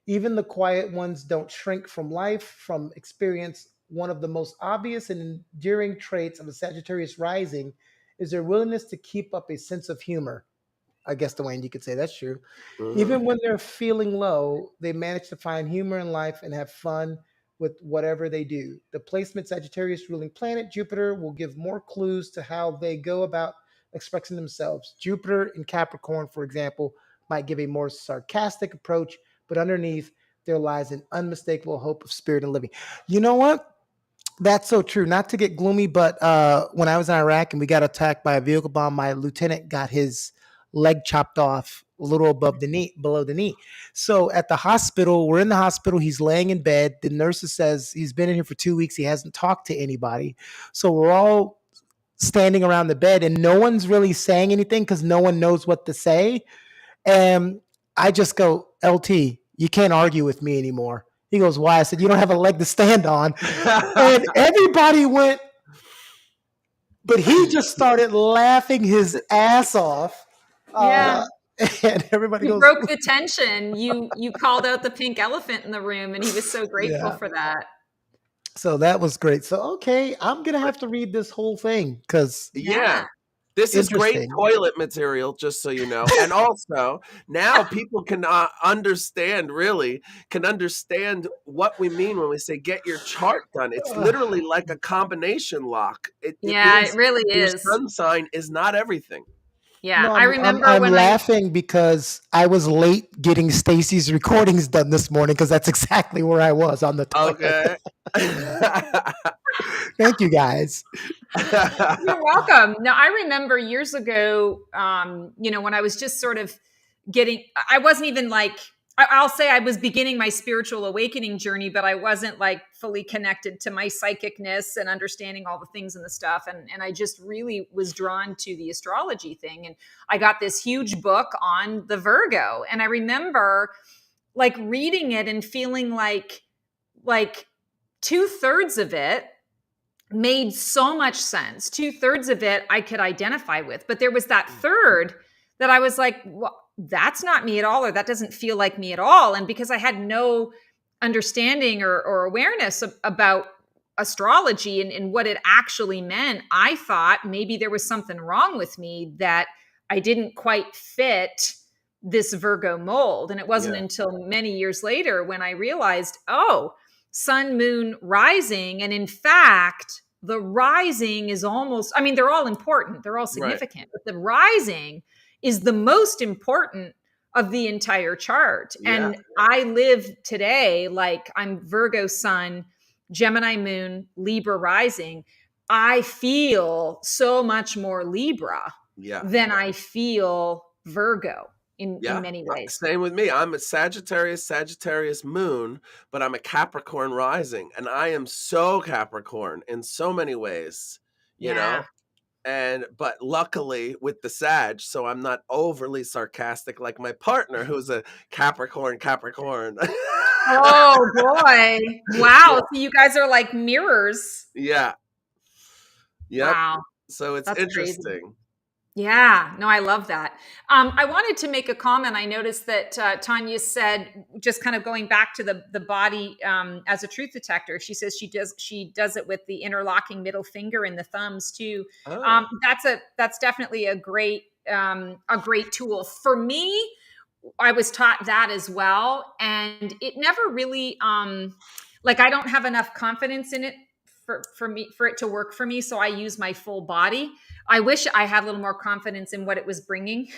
even the quiet ones don't shrink from life, from experience. One of the most obvious and enduring traits of a Sagittarius rising is their willingness to keep up a sense of humor. I guess, Dwayne, you could say that's true. Mhm. Even when they're feeling low, they manage to find humor in life and have fun with whatever they do. The placement Sagittarius ruling planet, Jupiter, will give more clues to how they go about expressing themselves. Jupiter in Capricorn, for example, might give a more sarcastic approach, but underneath there lies an unmistakable hope of spirit and living. You know what? That's so true. Not to get gloomy, but when I was in Iraq and we got attacked by a vehicle bomb, my lieutenant got his leg chopped off a little above the knee, below the knee. So at the hospital, we're in the hospital. He's laying in bed. The nurse says he's been in here for 2 weeks. He hasn't talked to anybody. So we're all standing around the bed, and no one's really saying anything because no one knows what to say. And I just go, LT, you can't argue with me anymore. He goes, why? I said, you don't have a leg to stand on. And everybody went, but he just started laughing his ass off. Yeah. Uh, and everybody You goes, broke the tension. You called out the pink elephant in the room, and he was so grateful yeah. for that. So that was great. So, okay, I'm going to have to read this whole thing because Yeah. This is great interesting. toilet material, just so you know. And also, now people can understand what we mean when we say get your chart done. It's literally like a combination lock. It Yeah, means it really your is. sun sign is not everything. Yeah, No, I I'm, I'm, remember I'm when laughing because I was late getting Stacy's recordings done this morning because that's exactly where I was on the toilet. Okay. Thank you guys. You're welcome. Now, I remember years ago, when I was just sort of I wasn't even like, I'll say I was beginning my spiritual awakening journey, but I wasn't like fully connected to my psychicness and understanding all the things and the stuff. And I just really was drawn to the astrology thing. And I got this huge book on the Virgo. And I remember like reading it and feeling like 2/3 of it made so much sense. 2/3 of it I could identify with, but there was that third that I was like, well, that's not me at all, or that doesn't feel like me at all. And because I had no understanding or awareness about astrology and what it actually meant, I thought maybe there was something wrong with me, that I didn't quite fit this Virgo mold. And it wasn't Yeah. until many years later when I realized, oh, sun, moon, rising. And in fact, the rising is almost, I mean, they're all important, they're all significant, but the rising is the most important of the entire chart. Yeah. And I live today like I'm Virgo sun, Gemini moon, Libra rising. I feel so much more Libra Yeah. than I feel Virgo in Yeah. many ways. Same with me. I'm a Sagittarius moon, but I'm a Capricorn rising. And I am so Capricorn in so many ways, you know? But luckily with the Sag, so I'm not overly sarcastic like my partner who's a Capricorn. Oh boy. Wow. So you guys are like mirrors. Yeah. Yep. Wow. So it's That's crazy. interesting. Yeah, no, I love that. I wanted to make a comment. I noticed that Tanya said, just kind of going back to the body as a truth detector. She says she does it with the interlocking middle finger and the thumbs too. Oh. That's definitely a great tool for me. I was taught that as well, and it never really like I don't have enough confidence in it for it to work for me. So I use my full body. I wish I had a little more confidence in what it was bringing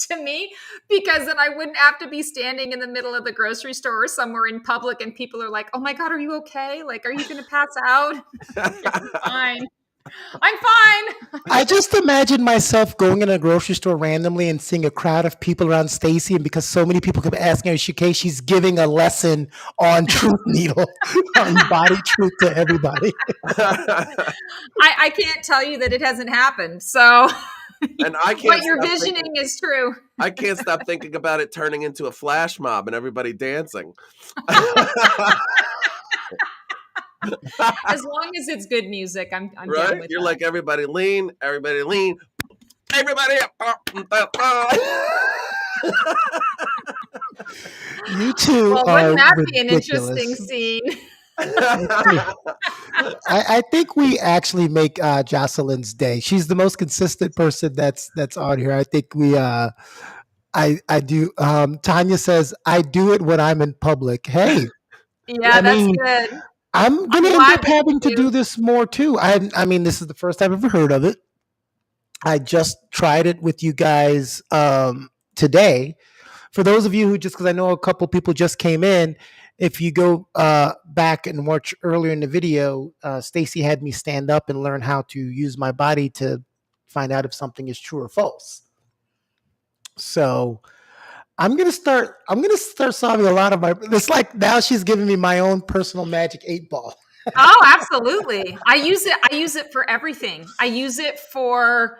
to me, because then I wouldn't have to be standing in the middle of the grocery store or somewhere in public and people are like, "Oh my God, are you okay? Like, are you going to pass out?" I'm fine. I'm fine. I just imagine myself going in a grocery store randomly and seeing a crowd of people around Stacy, and because so many people kept asking her, she's giving a lesson on truth needle, on body truth to everybody. I can't tell you that it hasn't happened. So, and I can't. What you're visioning is true. I can't stop thinking about it turning into a flash mob and everybody dancing. As long as it's good music, I'm right. Down with You're that. like, everybody lean, everybody up. You two well, are wouldn't that ridiculous. be an interesting scene? I think we actually make Jocelyn's day. She's the most consistent person that's on here. I think we I do. Tanya says I do it when I'm in public. Hey, yeah, that's good. I'm gonna end up having to do this more too. I mean, this is the first I've ever heard of it. I just tried it with you guys today. For those of you who just, because I know a couple people just came in, if you go back and watch earlier in the video, Stacy had me stand up and learn how to use my body to find out if something is true or false. So I'm gonna start solving a lot of my. It's like now she's giving me my own personal magic 8-ball. Oh, absolutely. I use it for everything. I use it for,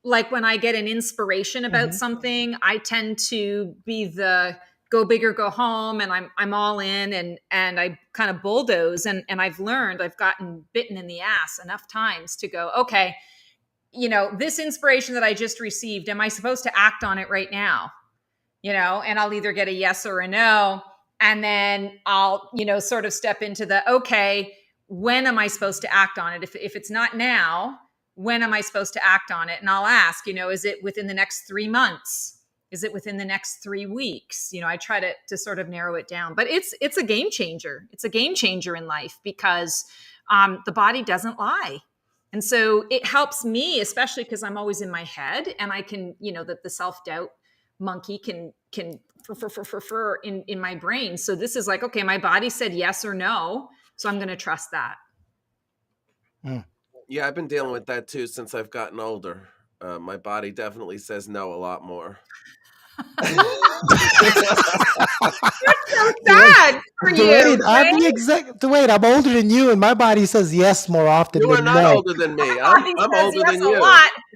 like, when I get an inspiration about something, I tend to be the go big or go home, and I'm all in, and I kind of bulldoze, and I've learned, I've gotten bitten in the ass enough times to go, okay, this inspiration that I just received, am I supposed to act on it right now? And I'll either get a yes or a no. And then I'll, sort of step into the, okay, when am I supposed to act on it? If it's not now, when am I supposed to act on it? And I'll ask, is it within the next 3 months? Is it within the next 3 weeks? I try to sort of narrow it down, but it's a game changer. It's a game changer in life because the body doesn't lie. And so it helps me, especially because I'm always in my head, and I can, that the self-doubt monkey can in my brain. So this is like, okay, my body said yes or no, so I'm going to trust that. Yeah, I've been dealing with that too since I've gotten older. My body definitely says no a lot more. You're so sad for you. I'm the exact. Dwayne, I'm older than you, and my body says yes more often than no. You are not older than me. I'm older than you.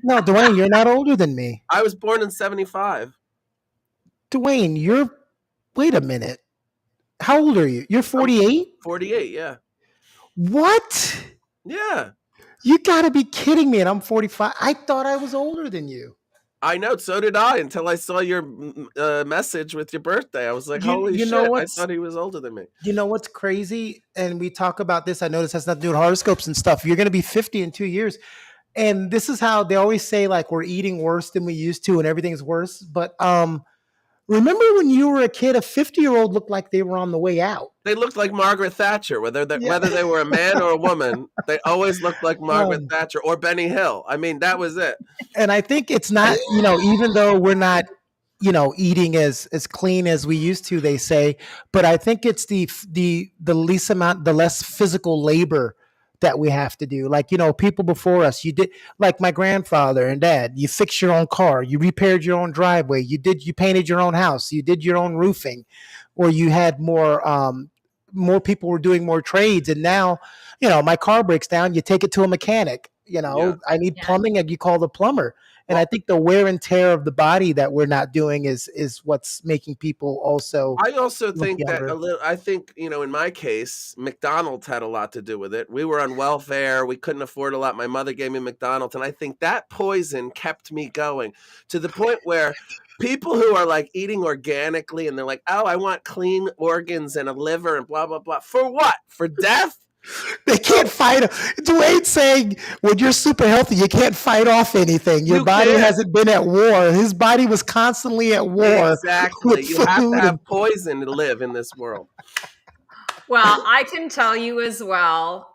No, Dwayne, you're not older than me. I was born in 1975. Dwayne, wait a minute. How old are you? You're 48? 48, yeah. What? Yeah. You gotta be kidding me, and I'm 45. I thought I was older than you. I know, so did I, until I saw your message with your birthday. I was like, holy shit, I thought he was older than me. You know what's crazy? And we talk about this, I know this has nothing to do with horoscopes and stuff. You're gonna be 50 in 2 years. And this is how they always say, like, we're eating worse than we used to and everything's worse. But remember when you were a kid, a 50-year-old looked like they were on the way out. They looked like Margaret Thatcher, whether they were a man or a woman. They always looked like Margaret Thatcher or Benny Hill. I mean, that was it. And I think it's not, even though we're not, eating as clean as we used to, they say, but I think it's the least amount, the less physical labor that we have to do. Like, people before us, you did, like my grandfather and dad, you fixed your own car, you repaired your own driveway, you painted your own house, you did your own roofing, or you had more people were doing more trades. And now, my car breaks down, you take it to a mechanic, I need plumbing, and you call the plumber. And I think the wear and tear of the body that we're not doing is what's making people also I also look think that younger. I think, in my case, McDonald's had a lot to do with it. We were on welfare. We couldn't afford a lot. My mother gave me McDonald's. And I think that poison kept me going to the point where people who are like eating organically and they're like, oh, I want clean organs and a liver and blah, blah, blah. For what? For death? They can't fight. Dwayne's saying when you're super healthy, you can't fight off anything. Your You body can't. hasn't been at war. His body was constantly at war. Exactly. With You have to food have poison to live in this world. Well, I can tell you as well.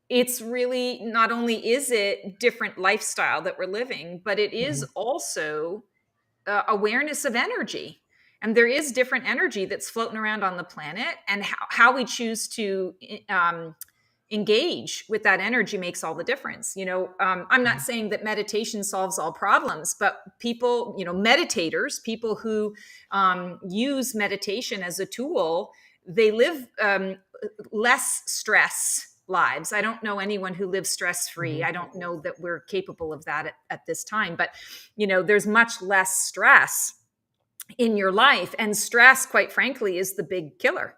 It's really not only is it different lifestyle that we're living, but it is also awareness of energy. And there is different energy that's floating around on the planet, and how we choose to engage with that energy makes all the difference. I'm not saying that meditation solves all problems, but people, meditators, people who use meditation as a tool, they live less stress lives. I don't know anyone who lives stress-free. I don't know that we're capable of that at this time, but there's much less stress in your life, and stress, quite frankly, is the big killer.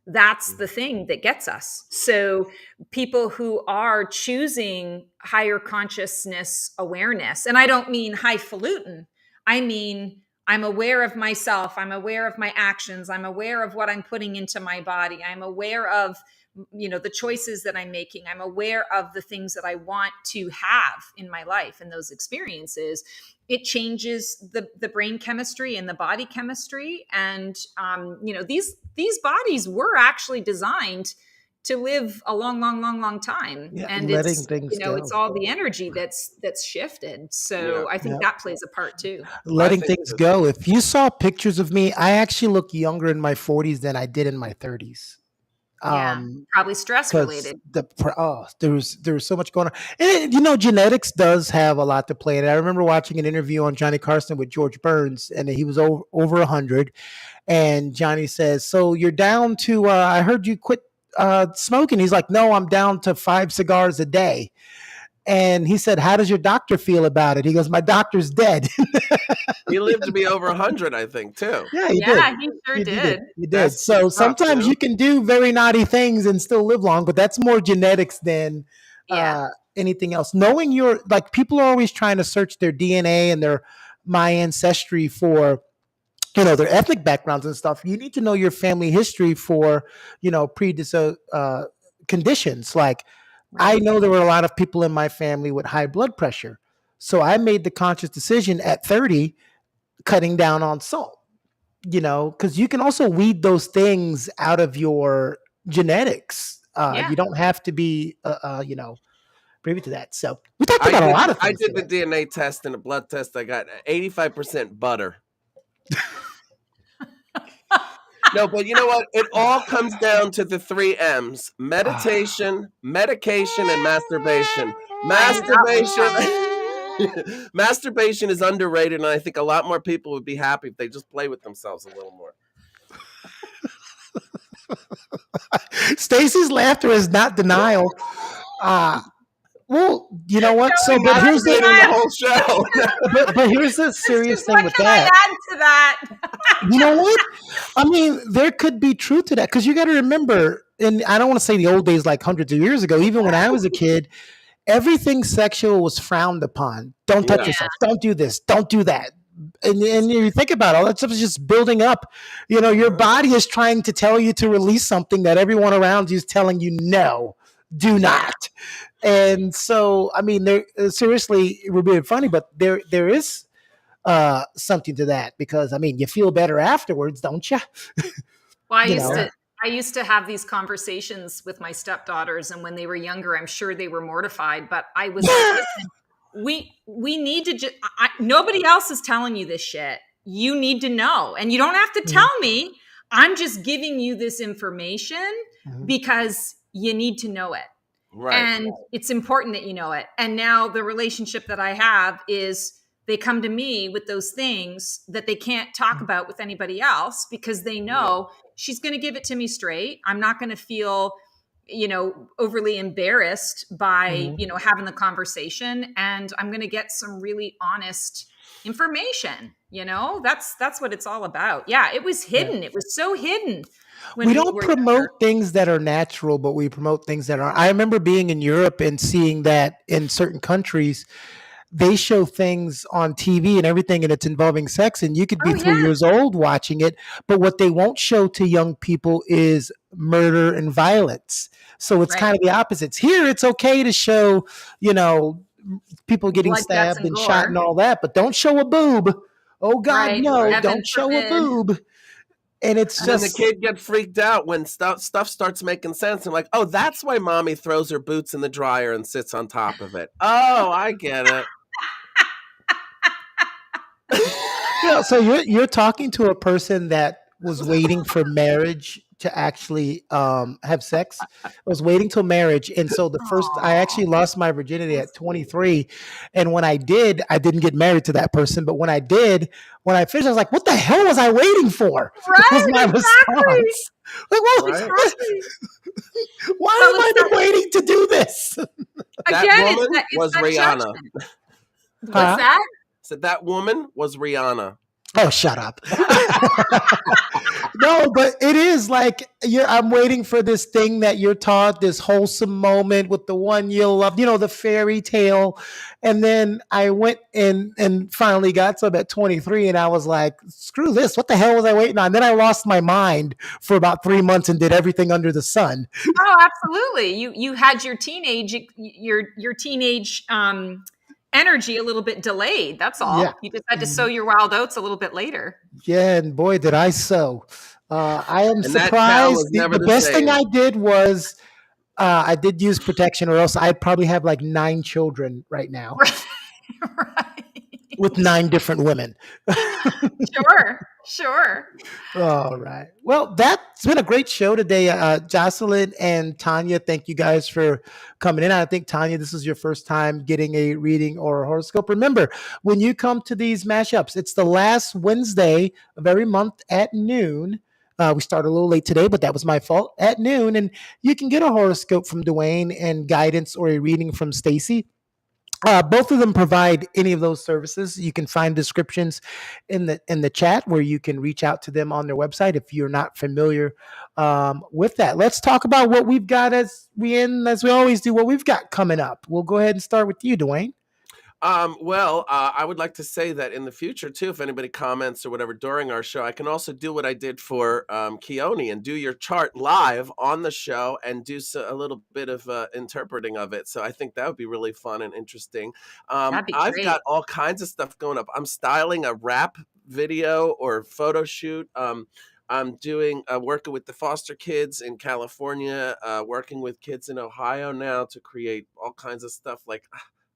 That's the thing that gets us. So people who are choosing higher consciousness awareness, and I don't mean highfalutin, I mean I'm aware of myself, I'm aware of my actions, I'm aware of what I'm putting into my body, I'm aware of the choices that I'm making, I'm aware of the things that I want to have in my life and those experiences. It changes the brain chemistry and the body chemistry. And these bodies were actually designed to live a long time. Yeah, and letting it's things go. it's all the energy that's shifted. So I think that plays a part too. Letting things go. If you saw pictures of me, I actually look younger in my 40s than I did in my 30s. Probably stress related. There was so much going on, and genetics does have a lot to play in it. I remember watching an interview on Johnny Carson with George Burns, and he was over 100, and Johnny says, "So you're down to? I heard you quit smoking." He's like, "No, I'm down to 5 cigars a day." And he said, "How does your doctor feel about it?" He goes, "My doctor's dead." He lived to be over 100, I think, too. Yeah, he did. He sure did. He did. So sometimes you can do very naughty things and still live long, but that's more genetics than anything else. Knowing people are always trying to search their DNA and my ancestry for their ethnic backgrounds and stuff. You need to know your family history for conditions. Like I know there were a lot of people in my family with high blood pressure, so I made the conscious decision at 30 cutting down on salt, because you can also weed those things out of your genetics. You don't have to be, privy to that. So we talked about a lot of things. I did the DNA test and a blood test. I got 85% butter. No, but you know what? It all comes down to the 3 M's: meditation, medication, and masturbation. Masturbation is underrated, and I think a lot more people would be happy if they just play with themselves a little more. Stacy's laughter is not denial. Well, you know what? So, but here's the whole show. but here's the serious thing with what that. can I add to that? You know what? I mean, there could be truth to that, because you got to remember, and I don't want to say the old days like hundreds of years ago. Even when I was a kid, everything sexual was frowned upon. Don't touch yourself. Don't do this. Don't do that. And you think about it, all that stuff is just building up. Your body is trying to tell you to release something that everyone around you is telling you, no, do not. And so, I mean, seriously, it would be funny, but there is something to that, because I mean, you feel better afterwards, don't you? Well, I used to have these conversations with my stepdaughters, and when they were younger, I'm sure they were mortified, but I was like, listen, we need to nobody else is telling you this shit. You need to know, and you don't have to tell me. I'm just giving you this information because you need to know it. Right. And it's important that you know it. And now the relationship that I have is they come to me with those things that they can't talk about with anybody else, because they know she's going to give it to me straight. I'm not going to feel, overly embarrassed by, Mhm. having the conversation, and I'm going to get some really honest information. That's what it's all about. Yeah, it was Yeah. hidden. It was so hidden when We we don't were younger. promote things that are natural, but we promote things that are. I remember being in Europe and seeing that in certain countries, they show things on TV and everything, and it's involving sex, and you could be Oh 3 years yeah, old watching it. But what they won't show to young people is murder and violence. So it's right. kind of the opposites. Here, it's okay to show, you know, people getting Blood, guts, stabbed and and shot and gore. all that, but don't show a boob. Oh God, Right. no! Heaven Don't show a forbid. boob. And it's And then the just kid gets freaked out when stuff starts making sense. And like, oh, that's why mommy throws her boots in the dryer and sits on top of it. Oh, I get it. So you're talking to a person that was waiting for marriage to actually have sex. Was waiting till marriage, and so I Aw, actually lost my virginity so at sweet. 23, and when I did, I didn't get married to that person. But when I did, when I finished, I was like, "What the hell was I waiting for?" Was Right, my exactly. response. Like, well, Right? Exactly. why Well, have it's I been waiting to do this? That again, it's woman it's was that Rihanna. judgment. What's Huh? that? Said that woman was Rihanna. Oh, shut up. No, but it is like I'm waiting for this thing that you're taught, this wholesome moment with the one you'll love, the fairy tale. And then I went and finally got some at 23, and I was like, screw this. What the hell was I waiting on? Then I lost my mind for about 3 months and did everything under the sun. Oh, absolutely. You had your teenage energy a little bit delayed. That's Yeah. all. You just had to sow your wild oats a little bit later. Yeah, and boy, did I so. I am And that town surprised. was never The the best thing same. I did was I did use protection, or else I'd probably have like 9 children right now with Right. 9 different women. Sure. Sure. All right. Well, that's been a great show today. Jocelyn and Tanya, thank you guys for coming in. I think, Tanya, this is your first time getting a reading or a horoscope. Remember, when you come to these mashups, it's the last Wednesday of every month at noon. We started a little late today, but that was my fault, at noon. And you can get a horoscope from Dwayne and guidance or a reading from Stacy. Both of them provide any of those services. You can find descriptions in the chat where you can reach out to them on their website if you're not familiar with that. Let's talk about what we've got as we always do. What we've got coming up. We'll go ahead and start with you, Dwayne. I would like to say that in the future too, if anybody comments or whatever during our show, I can also do what I did for Keone and do your chart live on the show and do a little bit of interpreting of it. So I think that would be really fun and interesting. That'd be I've great. got all kinds of stuff going up. I'm styling a rap video or photo shoot. I'm doing working with the foster kids in California, working with kids in Ohio now to create all kinds of stuff like.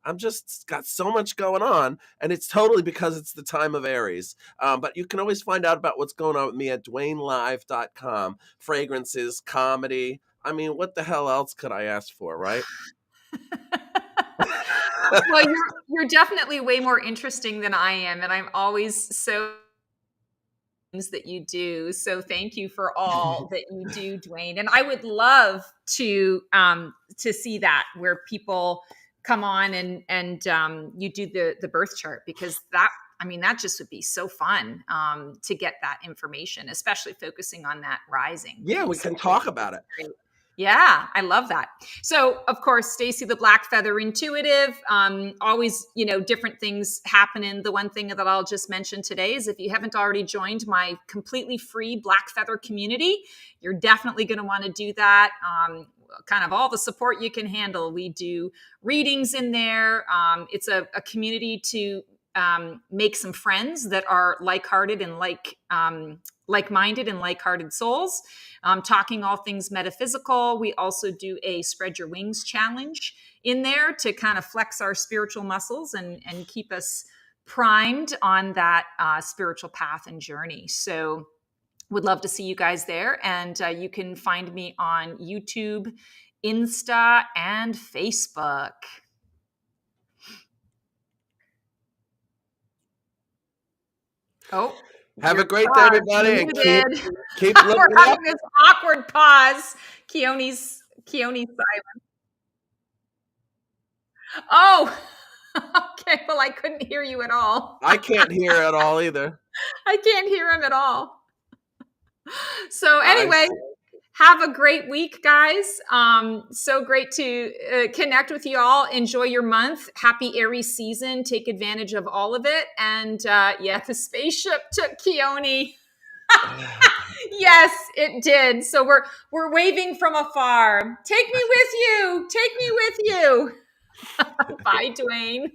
I'm just got so much going on, and it's totally because it's the time of Aries. But you can always find out about what's going on with me at DwayneLive.com. Fragrances, comedy. I mean, what the hell else could I ask for, right? Well, you're definitely way more interesting than I am, and I'm always so things that you do. So thank you for all that you do, Dwayne. And I would love to see that where people come on and you do the birth chart, because that just would be so fun to get that information, especially focusing on that rising. Yeah, we piece. can talk about it. Great. Yeah, I love that. So, of course, Stacy the Black Feather Intuitive, always, different things happening. The one thing that I'll just mention today is if you haven't already joined my completely free Black Feather community, you're definitely going to want to do that. Kind of all the support you can handle. We do readings in there. It's a community to make some friends that are like-hearted and like-minded and like-hearted souls, talking all things metaphysical. We also do a Spread Your Wings challenge in there to kind of flex our spiritual muscles and keep us primed on that spiritual path and journey. So would love to see you guys there. And you can find me on YouTube, Insta, and Facebook. Oh, have a great day, everybody, and keep We're looking having up. this awkward pause. Keone's Keone silent. Oh, okay. Well, I couldn't hear you at all. I can't hear at all either. I can't hear him at all. So I anyway, have a great week, guys. So great to connect with you all. Enjoy your month. Happy Aries season. Take advantage of all of it. And yeah, the spaceship took Keone. Yes, it did. So we're waving from afar. Take me with you. Take me with you. Bye, Dwayne.